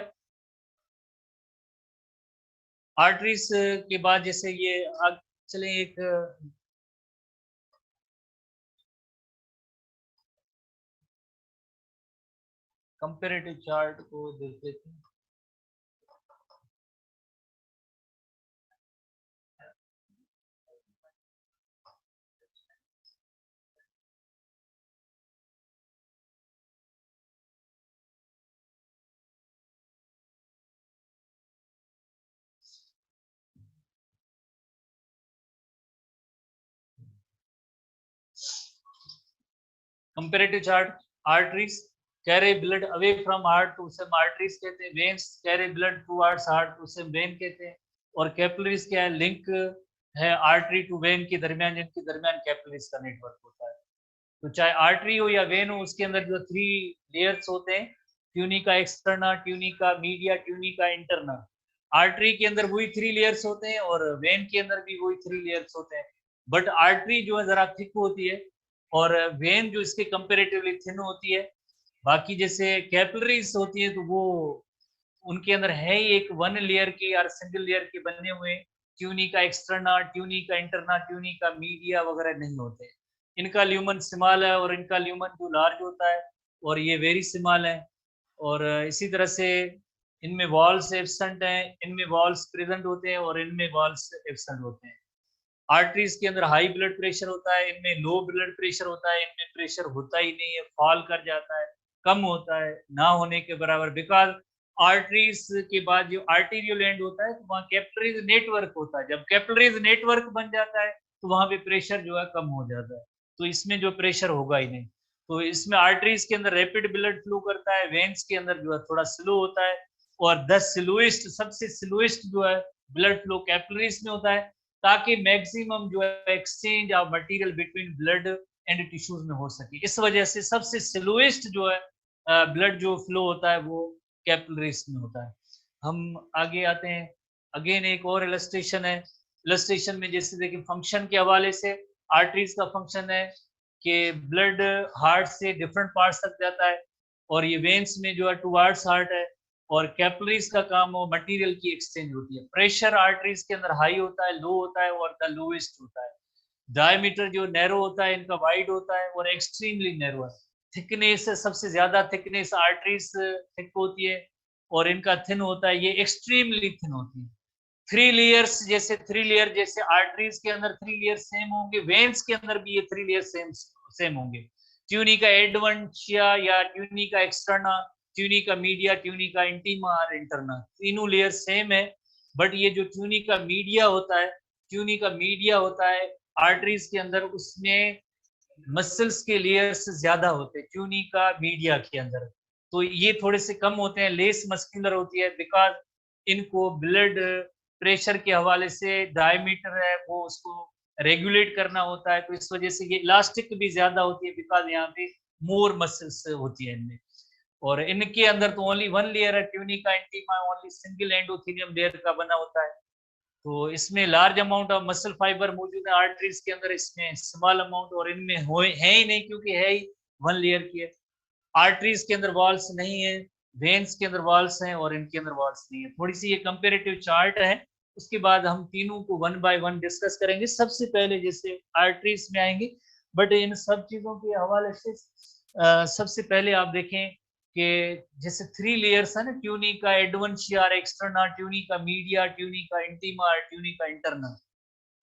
आर्टरीज के बाद जैसे ये चले एक कंपेरेटिव चार्ट को देख लेते हैं। Comparative chart, arteries carry blood away from heart तो उसे आर्टरीज कहते हैं। Veins carry blood towards heart तो उसे वेन कहते हैं। और कैपिलरीज क्या है? लिंक है आर्टरी टू वेन के दरमियान, जिनके दरमियान कैपिलरीज का नेटवर्क होता है। तो चाहे आर्टरी हो या वेन हो, उसके अंदर जो 3 लेयर्स होते हैं, tunica externa, tunica media, tunica interna. Artery के अंदर वही 3 लेयर्स होते हैं और वेन के अंदर भी वही 3 लेयर्स होते हैं। बट आर्टरी जो है जरा थिक होती है और वेन जो इसके कंपेरेटिवली थिन होती है। बाकी जैसे कैपिलरीज होती है तो वो उनके अंदर है ही एक वन लेयर की और सिंगल लेयर के बने हुए, tunica externa, tunica interna, tunica media वगैरह नहीं होते। इनका ल्यूमन स्मॉल है और इनका ल्यूमन जो लार्ज होता है, और ये वेरी स्मॉल है। और इसी तरह से इनमें वॉल्स एब्सेंट हैं, इनमें वॉल्स प्रेजेंट होते हैं और इनमें वॉल्स एब्सेंट होते हैं। आर्टरीज के अंदर हाई ब्लड प्रेशर होता है, इनमें लो ब्लड प्रेशर होता है, इनमें प्रेशर होता ही नहीं है, फॉल कर जाता है, कम होता है, ना होने के बराबर। बिकॉज आर्टरीज के बाद जो आर्टीरियल एंड होता है तो वहाँ कैपिलरीज नेटवर्क होता है। जब कैपिलरीज नेटवर्क बन जाता है तो वहाँ पे प्रेशर जो है कम हो जाता है, तो इसमें जो प्रेशर होगा ही नहीं। तो इसमें आर्टरीज के अंदर रैपिड ब्लड फ्लो करता है, वेन्स के अंदर जो है थोड़ा स्लो होता है। और द स्लोएस्ट, सबसे स्लोएस्ट जो है ब्लड फ्लो कैपिलरीज में होता है, ताकि मैक्सिमम जो है exchange of material between blood and tissues में हो सके। इस वजह से सबसे स्लोएस्ट जो है ब्लड जो फ्लो होता है वो कैपिलरीज में होता है। हम आगे आते हैं, अगेन एक और इलस्ट्रेशन है। इलस्ट्रेशन में जैसे देखिए फंक्शन के हवाले से आर्टरीज का फंक्शन है कि ब्लड हार्ट से डिफरेंट पार्ट्स तक जाता है, और ये वेन्स में जो है टुवर्ड्स हार्ट है। और कैपिलरीज का काम हो मटेरियल की एक्सचेंज होती है। प्रेशर आर्टरीज के अंदर हाई होता है, लो होता है और द लोएस्ट होता है। डायमीटर जो नैरो होता है इनका वाइड होता है और एक्सट्रीमली नैरो है। थिकनेस सबसे ज्यादा थिकनेस आर्टरीज थिक होती है और इनका थिन होता है, ये एक्सट्रीमली थिन होती है। 3 लेयर्स जैसे 3 लेयर जैसे आर्टरीज के अंदर 3 लेयर सेम होंगे, वेन्स के अंदर भी ये 3 लेयर सेम सेम होंगे। ट्यूनिका एडवेंशिया या tunica externa, tunica media, tunica intima और इंटरना, तीनों लेयर सेम है। बट ये जो ट्यूनिका मीडिया होता है, ट्यूनिका मीडिया होता है आर्टरीज के अंदर, उसमें मसल्स के लेयर्स ज्यादा होते हैं ट्यूनिका मीडिया के अंदर। तो ये थोड़े से कम होते हैं, लेस मस्कुलर होती है, बिकॉज इनको ब्लड प्रेशर के हवाले से डायमीटर है वो उसको रेगुलेट करना होता है, तो इस वजह से ये इलास्टिक भी ज्यादा होती है, बिकॉज यहाँ पे मोर मसल्स होती है इनमें। और इनके अंदर तो ओनली वन लेयर है, tunica intima only single endothelium layer का बना होता है। तो इसमें large amount of muscle fibre मौजूद है आर्टरीज के अंदर, इसमें स्मॉल अमाउंट, और इनमें है ही नहीं क्योंकि है ही वन लेयर की है। आर्टरीज के अंदर वॉल्स नहीं है, वेन्स के अंदर वॉल्स हैं और इनके अंदर वॉल्स नहीं है। थोड़ी सी ये कंपेरेटिव चार्ट है, उसके बाद हम तीनों को वन बाय वन डिस्कस करेंगे। सबसे पहले जैसे आर्टरीज में आएंगे, बट इन सब चीजों के हवाले से सबसे पहले आप देखें कि जैसे थ्री लेयर्स है ना, tunica adventitia, externa, tunica media, tunica intima, tunica interna,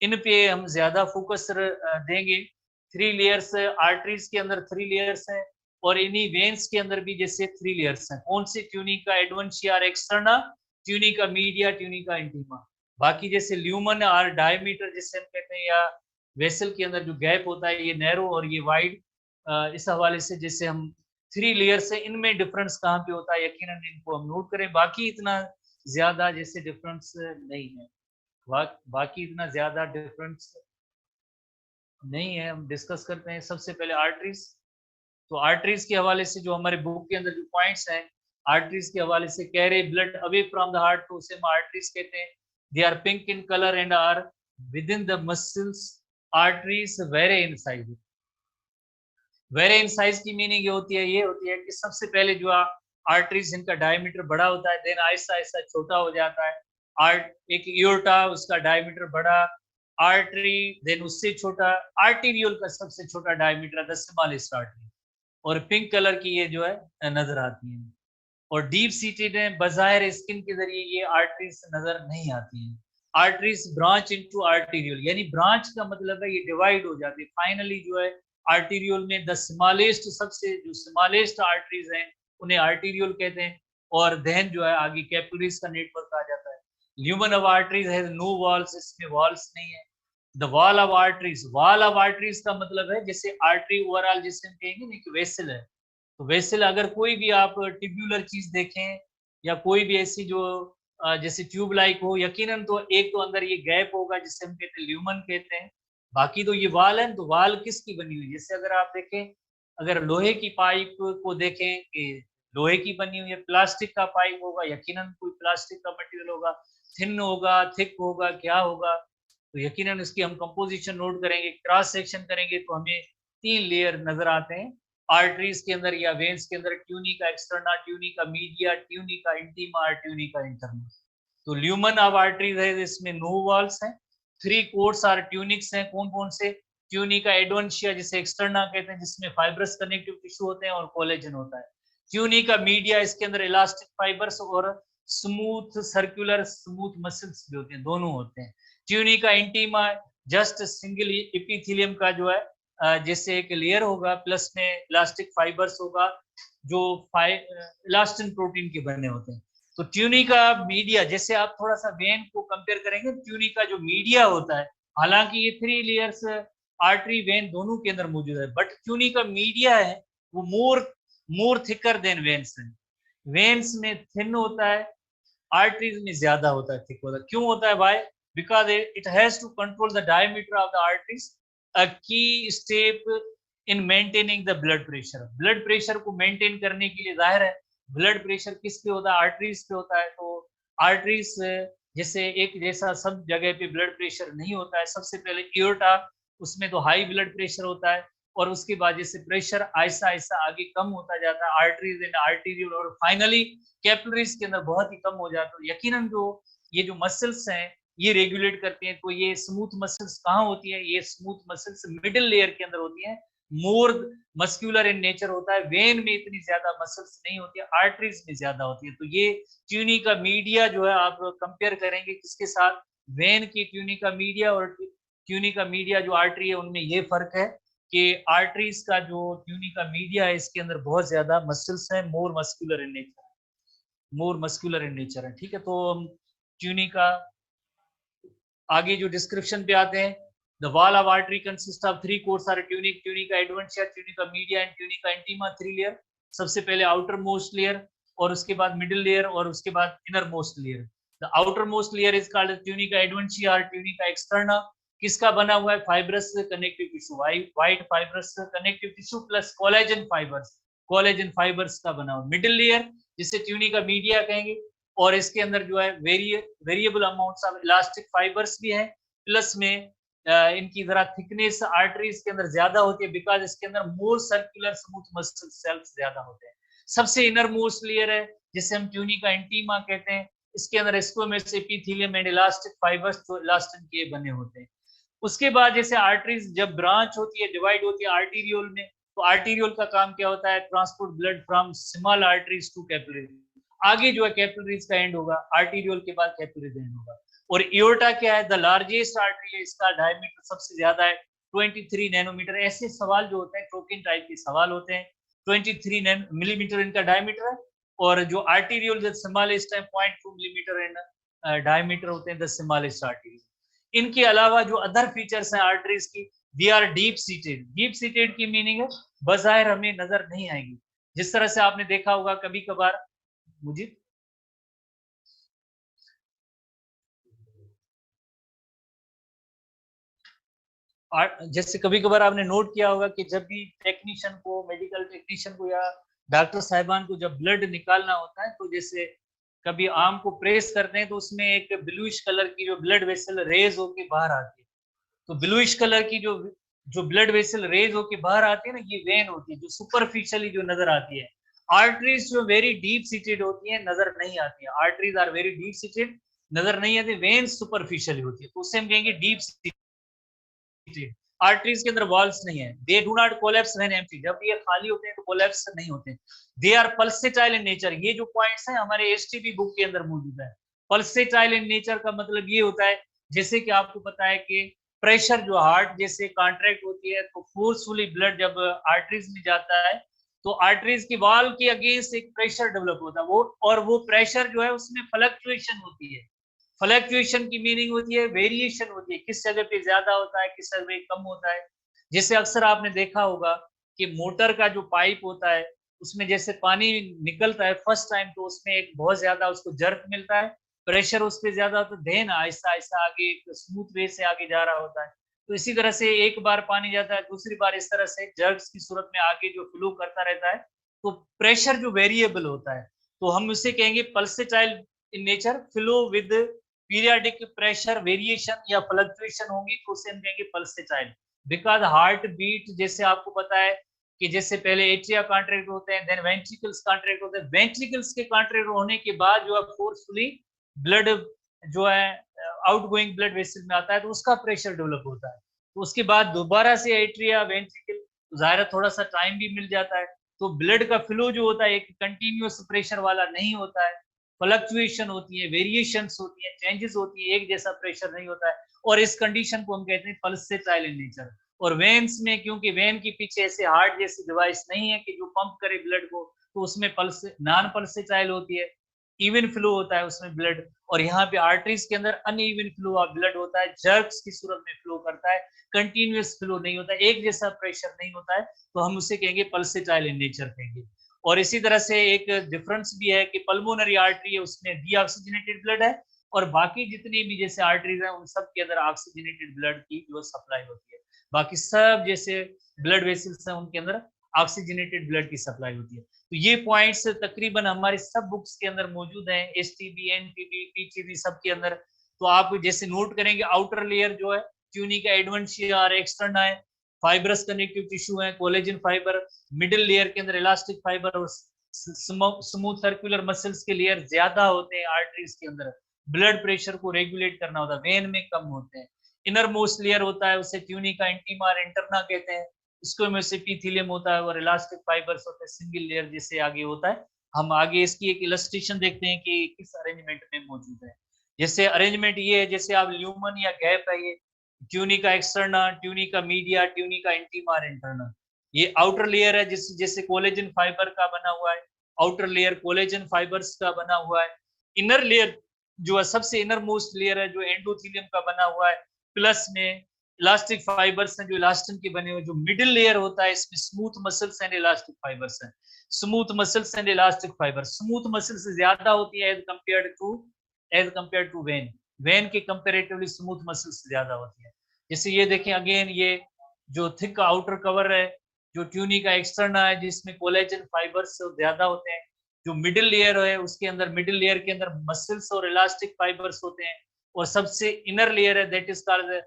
इन पे हम ज्यादा फोकस देंगे। थ्री लेयर्स आर्टरीज के अंदर थ्री लेयर्स हैं, और इन्हीं वेन्स के अंदर भी जैसे थ्री लेयर्स हैं। कौन से? Tunica adventitia externa, tunica media, tunica intima. बाकी जैसे ल्यूमन और डायमीटर जिसे हम कहते हैं, या वेसल के अंदर जो गैप होता है, ये नैरो और ये वाइड, इस हवाले से जैसे हम थ्री लेयर्स है, इनमें डिफरेंस कहाँ पे होता है, यकीनन इनको हम नोट करें। बाकी इतना ज्यादा जैसे डिफरेंस नहीं है, बाकी इतना ज्यादा डिफरेंस नहीं है। हम डिस्कस करते हैं सबसे पहले आर्टरीज। तो आर्टरीज के हवाले से जो हमारे बुक के अंदर जो पॉइंट्स हैं, आर्टरीज के हवाले से carry blood away from the heart, तो उसे हम आर्टरीज कहते हैं। They are pink in colour and are within the muscles. Arteries vary in size. Vary in size की मीनिंग ये होती है कि सबसे पहले जो आर्टरीज, इनका डायमीटर बड़ा होता है, देन आहिस्ता आहिस्ता छोटा हो जाता है। एक एओर्टा, उसका डायमीटर बड़ा, आर्टरी देन उससे छोटा, आर्टीरियोल का सबसे छोटा डायमीटर है, द स्मॉलेस्ट आर्टरी, और पिंक कलर की ये जो है नजर आती है। और डीप सीटेड है, बजायर स्किन के जरिए ये आर्टरीज नजर नहीं आती है। आर्टरीज ब्रांच इनटू आर्टीरियल, यानी ब्रांच का मतलब है ये डिवाइड हो जाती है फाइनली जो है आर्टीरियल में। द स्मॉलेस्ट, सबसे जो स्मॉलेस्ट आर्टरीज हैं उन्हें आर्टीरियल कहते हैं, और देन जो है आगे कैपिलरीज का नेटवर्क आ जाता है। Lumen of arteries has no walls, इसमें वॉल्स नहीं है। The wall of arteries, wall of arteries का मतलब है जैसे आर्टरी ओवरऑल जिसे हम कहेंगे ना कि वेसल है, तो वेसल अगर कोई भी आप ट्यूब्यूलर चीज देखें या कोई भी ऐसी जो जैसे ट्यूब लाइक हो, यकीनन तो एक तो अंदर ये गैप होगा जिसे हम कहते हैं ल्यूमन कहते हैं। बाकी तो ये वाल है, तो वाल किसकी बनी हुई? जैसे अगर आप देखें, अगर लोहे की पाइप को देखें कि लोहे की बनी हुई है, प्लास्टिक का पाइप होगा, यकीनन कोई प्लास्टिक का मटेरियल होगा, थिन होगा, थिक होगा, क्या होगा, तो यकीनन इसकी हम कंपोजिशन नोट करेंगे, क्रॉस सेक्शन करेंगे तो हमें तीन लेयर नजर आते हैं आर्टरीज के अंदर या वेन्स के अंदर, tunica externa, tunica media, tunica intima, tunica interna. तो ल्यूमन ऑफ आर्टरीज है, इसमें नो वॉल्स हैं। थ्री कोर्स आर ट्यूनिक्स हैं, कौन कौन से? ट्यूनिका एडवेंशिया जिसे एक्सटर्ना कहते हैं, जिसमें फाइब्रस कनेक्टिव टिश्यू होते हैं और कोलेजन होता है। ट्यूनिका मीडिया, इसके अंदर इलास्टिक फाइबर्स और स्मूथ सर्कुलर स्मूथ मसल्स भी होते हैं, दोनों होते हैं। Tunica intima just single epithelium का जो है जैसे एक लेयर होगा, प्लस में इलास्टिक फाइबर्स होगा जो इलास्टिन प्रोटीन के बने होते हैं। तो ट्यूनिका मीडिया, जैसे आप थोड़ा सा वेन को कंपेयर करेंगे, ट्यूनिका जो मीडिया होता है, हालांकि ये थ्री लेयर्स आर्टरी वेन दोनों के अंदर मौजूद है, बट ट्यूनिका मीडिया है वो मोर थिकर देन वेन्स है। वेन्स में थिन होता है, आर्टरीज में ज्यादा होता है, थिक होता है। क्यों होता है भाई? Because it has to control the diameter of the arteries, a key step in maintaining the blood pressure. Blood pressure को मेंटेन करने के लिए, जाहिर है ब्लड प्रेशर किस पे होता है? आर्टरीज पे होता है। तो आर्टरीज जैसे एक जैसा सब जगह पे ब्लड प्रेशर नहीं होता है। सबसे पहले एओर्टा, उसमें तो हाई ब्लड प्रेशर होता है, और उसके बाद जैसे प्रेशर आहिस्ता आहिस्ता आगे कम होता जाता है, आर्टरीज एंड आर्टीरियल, और फाइनली कैपिलरीज के अंदर बहुत ही कम हो जाता है। यकीनन जो ये जो मसल्स हैं ये रेगुलेट करते हैं। तो ये स्मूथ मसल्स कहाँ होती है? ये स्मूथ मसल्स मिडिल लेयर के अंदर होती है, मोर मस्क्यूलर इन नेचर होता है। वेन में इतनी ज्यादा मसल्स नहीं होती है, आर्टरीज में ज्यादा होती है। तो ये ट्यूनिका मीडिया जो है, आप कंपेयर करेंगे किसके साथ? वेन की ट्यूनिका मीडिया और ट्यूनिका मीडिया जो आर्टरी है, उनमें ये फर्क है कि आर्टरीज का जो ट्यूनिका मीडिया है इसके अंदर बहुत ज्यादा मसल्स हैं, more muscular in nature, more muscular in nature है। ठीक है, तो हम ट्यूनिका आगे जो डिस्क्रिप्शन पे आते हैं, the wall of artery consist of three coats are tunic, tunica adventitia, tunica media and tunica intima, three layer. सबसे पहले आउटर मोस्ट लेयर और उसके बाद मिडिल लेयर और उसके बाद innermost layer. The outermost layer is called tunica adventitia और ट्यूनिका एक्सटर्ना। किसका बना हुआ है? Fibrous connective tissue, white fibrous connective tissue plus collagen fibres, collagen fibres का बना हुआ। मिडिल लेयर जिसे ट्यूनिका मीडिया कहेंगे, और इसके अंदर जो है variable amounts of elastic fibres भी है, प्लस में इनकी जरा थिकनेस आर्टरीज के अंदर ज्यादा होती है, बिकॉज इसके अंदर मोर सर्कुलर स्मूथ मसल सेल्स ज्यादा होते हैं। सबसे इनर मोस्ट लेयर है जिसे हम ट्यूनिका इंटीमा कहते हैं, इसके अंदर squamous epithelium and elastic fibres जो इलास्टिन के बने होते हैं। उसके बाद जैसे आर्टरीज जब ब्रांच होती है, डिवाइड होती है आर्टीरियोल में, तो आर्टीरियोल का काम क्या होता है? Transport blood from small arteries to capillary. आगे जो है कैपिलरीज का एंड होगा, आर्टीरियोल के बाद कैपिलरीज एंड होगा। और एओर्टा क्या है? द लार्जेस्ट आर्टरी है, इसका डायमीटर सबसे ज्यादा है 23 नैनोमीटर। ऐसे सवाल जो होते हैं टोकन टाइप के सवाल होते हैं, 23 मिलीमीटर इनका डायमीटर है। और जो आर्टीरियोल द स्मॉलेस्ट है 0.2 मिलीमीटर इन डायमीटर होते हैं द स्मॉलेस्ट आर्टरी। इनके अलावा जो अदर फीचर्स हैं आर्टरीज की, they are deep seated. Deep seated की मीनिंग है बज़ाहिर हमें नजर नहीं आएगी। जिस तरह से आपने देखा होगा कभी कभार, मुझे जैसे कभी कभार आपने नोट किया होगा कि जब भी टेक्नीशियन को, मेडिकल टेक्नीशियन को या डॉक्टर साहिबान को जब ब्लड निकालना होता है, तो जैसे कभी आर्म को प्रेस करते हैं तो उसमें एक ब्लूइश कलर की जो ब्लड वेसल रेज होके बाहर आती है। तो ब्लूइश कलर की जो जो ब्लड वेसल रेज होके बाहर आती है ना, ये वेन होती है जो सुपरफिशियली जो नजर आती है। आर्टरीज जो वेरी डीप सीटेड होती है नजर नहीं आती है। Arteries are very deep seated, नजर नहीं आती। वेन सुपरफिशियली होती है, तो उससे हम कहेंगे डीप सीटेड। आर्टरीज के अंदर वॉल्स नहीं है। They do not collapse when empty, जब ये खाली होते हैं तो कोलैप्स नहीं होते। They are pulsatile in nature. ये जो पॉइंट्स हैं हमारे एसटीपी बुक के अंदर मौजूद है। पल्सेटाइल इन नेचर का मतलब ये होता है, जैसे कि आपको पता है कि प्रेशर जो हार्ट जैसे कॉन्ट्रैक्ट होती है तो फोर्सफुली ब्लड जब आर्टरीज में जाता है तो आर्टरीज की वॉल के अगेंस्ट एक प्रेशर डेवलप होता है, वो और वो प्रेशर जो है उसमें फ्लक्चुएशन होती है। फ्लक्चुएशन की मीनिंग होती है वेरिएशन होती है, किस जगह पे ज्यादा होता है किस जगह पे कम होता है। जैसे अक्सर आपने देखा होगा कि मोटर का जो पाइप होता है उसमें जैसे पानी निकलता है फर्स्ट टाइम तो उसमें एक बहुत ज्यादा उसको जर्क मिलता है, प्रेशर उस पर ज्यादा होता है, देन आहिस्ता आहिस्ता आगे एक स्मूथ वे से आगे जा रहा होता है। तो इसी तरह से एक बार पानी जाता है, दूसरी बार इस तरह से जर्क्स की सूरत में आगे जो फ्लो करता रहता है। तो प्रेशर जो वेरिएबल होता है तो हम उसे कहेंगे pulsatile in nature. Flow with periodic pressure variation या फ्लक्चुएशन होंगी तो उसे हम कहेंगे पल्सेटाइल। बिकॉज हार्ट बीट जैसे आपको पता है कि जैसे पहले एट्रिया कॉन्ट्रैक्ट होते हैं, देन वेंट्रिकल्स कॉन्ट्रैक्ट होते हैं। वेंट्रिकल्स के कॉन्ट्रैक्ट होने के बाद जो है फोर्सफुली ब्लड जो है आउटगोइंग ब्लड वेसल में आता है तो उसका प्रेशर डेवलप होता है। तो उसके बाद दोबारा से एट्रिया वेंट्रिकल, जाहिर थोड़ा सा टाइम भी मिल जाता है। तो ब्लड का फ्लो जो होता है एक कंटिन्यूअस प्रेशर वाला नहीं होता है, फ्लक्चुएशन होती है, वेरिएशंस होती है, चेंजेस होती है, एक जैसा प्रेशर नहीं होता है। और इस कंडीशन को हम कहते हैं पल्सेटाइल इन नेचर। और वेन्स में क्योंकि वेन के पीछे ऐसे हार्ट जैसी डिवाइस नहीं है कि जो पंप करे ब्लड को, तो उसमें पल्स नॉन पल्सेटाइल होती है, इवन फ्लो होता है उसमें ब्लड। और यहाँ पे आर्टरीज के अंदर अनइवन फ्लो ऑफ ब्लड होता है, जर्क्स की सूरत में फ्लो करता है, कंटिन्यूअस फ्लो नहीं होता, एक जैसा प्रेशर नहीं होता है, तो हम उसे कहेंगे पल्सेटाइल इन नेचर कहेंगे। और इसी तरह से एक डिफरेंस भी है कि पल्मोनरी आर्टरी है उसमें डीऑक्सीजनेटेड ब्लड है, और बाकी जितनी भी जैसे आर्टरीज हैं उन सब के अंदर ऑक्सीजनेटेड ब्लड की जो सप्लाई होती है। बाकी सब जैसे ब्लड वेसल्स हैं उनके अंदर ऑक्सीजनेटेड ब्लड की सप्लाई होती है। तो ये पॉइंट्स तकरीबन हमारी सब बुक्स के अंदर मौजूद हैं, एसटीबी, एनटीबी, पीटीबी सब के अंदर। तो आप जैसे नोट करेंगे आउटर लेयर जो है ट्यूनिका एडवेंटिया और एक्सटर्ना है, फाइब्रस कनेक्टिव टिश्यू है, कोलेजन फाइबर, मिडिल लेयर के अंदर इलास्टिक फाइबर और स्मूथ सर्कुलर मसल्स के लेयर ज्यादा होते हैं आर्टरीज के अंदर, ब्लड प्रेशर को रेगुलेट करना होता है, वेन में कम होते हैं। इनर मोस्ट लेयर होता है उसे ट्यूनिका इंटीमा और इंटरना कहते हैं, इसको में से एपिथेलियम होता है और इलास्टिक फाइबर्स होते हैं, सिंगल लेयर जैसे आगे होता है। हम आगे इसकी एक इलस्ट्रेशन देखते हैं कि किस अरेंजमेंट में मौजूद है। जैसे अरेंजमेंट ये है, जैसे आप ल्यूमन या गैप है, ये tunica externa, tunica media, tunica intima और इंटरना। ये आउटर लेयर है जिस जैसे कोलेजन फाइबर का बना हुआ है, आउटर लेयर कोलेजन फाइबर्स का बना हुआ है। इनर लेयर जो है सबसे इनर मोस्ट लेयर है जो एंडोथेलियम का बना हुआ है, प्लस में इलास्टिक फाइबर्स हैं जो इलास्टिन के बने हुए। जो मिडिल लेयर होता है इसमें smooth muscles and elastic fibres हैं। Smooth muscles and elastic fibre, smooth muscles ज्यादा होती है as compare to vein, vein के कंपेरेटिवली स्मूथ मसल्स ज्यादा होती है। जैसे ये देखें अगेन, ये जो थिक आउटर कवर है, जो ट्यूनी का एक्सटर्ना है, जिसमें कोलेजन फाइबर्स ज्यादा होते हैं, जो मिडिल लेयर है उसके अंदर, मिडिल लेयर के अंदर मसल्स और इलास्टिक फाइबर्स होते हैं, और सबसे इनर लेयर है दैट इज कॉल्ड,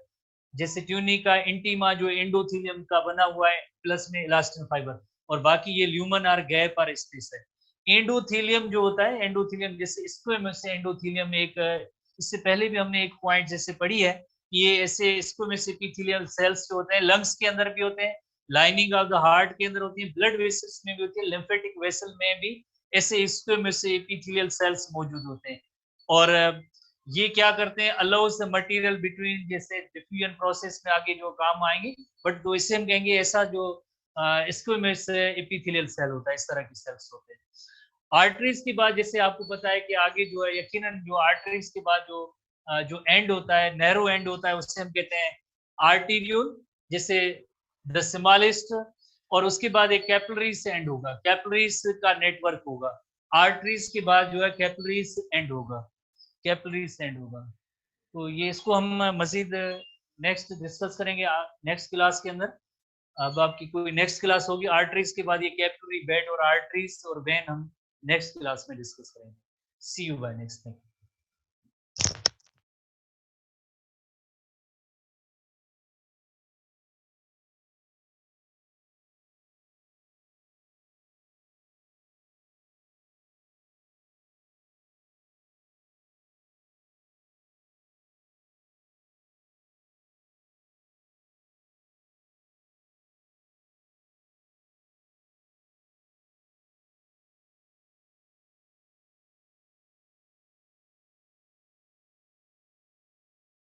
जैसे ट्यूनी का इंटीमा जो एंडोथेलियम का बना हुआ है प्लस में इलास्टिन फाइबर, और बाकी ये ल्यूमन और गैप और स्पेस है। एंडोथेलियम जो होता है, एंडोथेलियम जैसे स्क्वेमस एंडोथेलियम एक, इससे पहले भी हमने एक पॉइंट जैसे पढ़ी है, ये ऐसे स्क्वेमस एपिथेलियल सेल्स जो होते हैं लंग्स के अंदर भी होते हैं, लाइनिंग ऑफ द हार्ट के अंदर होती है, ब्लड वेसल्स में भी होती है, लिम्फेटिक वेसल में भी ऐसे स्क्वेमस एपिथेलियल सेल्स मौजूद होते हैं। और ये क्या करते हैं, अलाउज द मटेरियल बिटवीन, जैसे डिफ्यूजन प्रोसेस में आगे जो काम आएंगे, बट तो इसे हम कहेंगे ऐसा जो स्क्वेमस एपिथेलियल सेल होता है, इस तरह की सेल्स होते हैं। आर्टरीज की बात, जैसे आपको पता है कि आगे जो है यकीनन जो आर्टरीज के बाद जो एंड होता है, नैरो एंड होता है, उससे हम कहते हैं आर्टीरियोल, जैसे द स्मॉलेस्ट, और उसके बाद एक कैपिलरीज एंड होगा, कैपिलरीज का नेटवर्क होगा, आर्टरीज के बाद जो है कैपिलरीज एंड होगा, कैपिलरीज एंड होगा। तो ये इसको हम मजीद नेक्स्ट डिस्कस करेंगे नेक्स्ट क्लास के अंदर। अब आपकी कोई नेक्स्ट क्लास होगी आर्टरीज के बाद, ये कैपिलरी बेड और आर्टरीज और वेन हम नेक्स्ट क्लास में डिस्कस करेंगे। सी यू बाय नेक्स्ट टाइम।